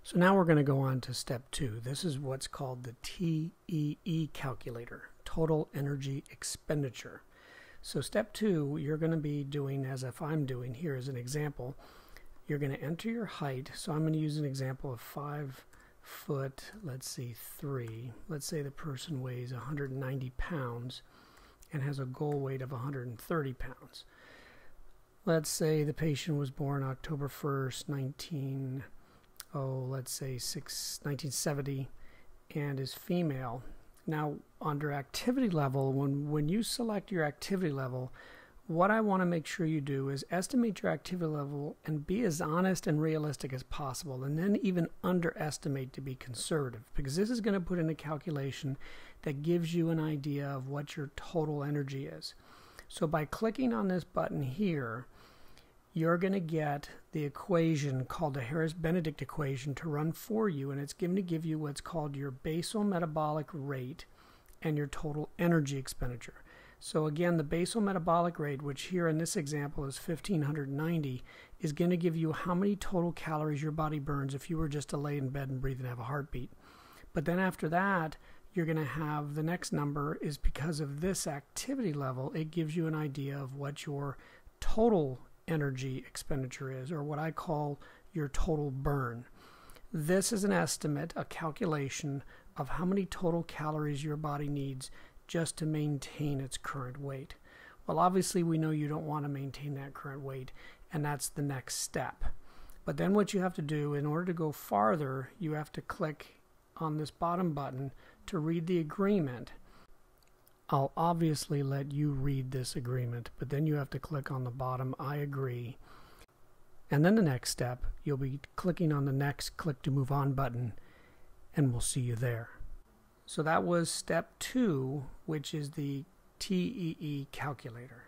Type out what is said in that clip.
So now we're going to go on to step 2. This is what's called the TEE calculator, total energy expenditure. So step 2, you're going to be doing as if I'm doing here as an example. You're going to enter your height. So I'm going to use an example of 5 foot, let's see, 3. Let's say the person weighs 190 pounds and has a goal weight of 130 pounds. Let's say the patient was born October 1st, 1970 and is female. Now under activity level, when you select your activity level, what I want to make sure you do is estimate your activity level and be as honest and realistic as possible, and then even underestimate to be conservative, because this is going to put in a calculation that gives you an idea of what your total energy is. So by clicking on this button here, you're going to get the equation called the Harris-Benedict equation to run for you, and it's going to give you what's called your basal metabolic rate and your total energy expenditure. So again, the basal metabolic rate, which here in this example is 1590, is going to give you how many total calories your body burns if you were just to lay in bed and breathe and have a heartbeat. But then after that, you're going to have the next number is because of this activity level, it gives you an idea of what your total energy expenditure is, or what I call your total burn. This is an estimate, a calculation of how many total calories your body needs just to maintain its current weight. Well, obviously we know you don't want to maintain that current weight, and that's the next step. But then what you have to do in order to go farther, you have to click on this bottom button to read the agreement. I'll obviously let you read this agreement, but then you have to click on the bottom, I agree. And then the next step, you'll be clicking on the next click to move on button, and we'll see you there. So that was step 2, which is the TEE calculator.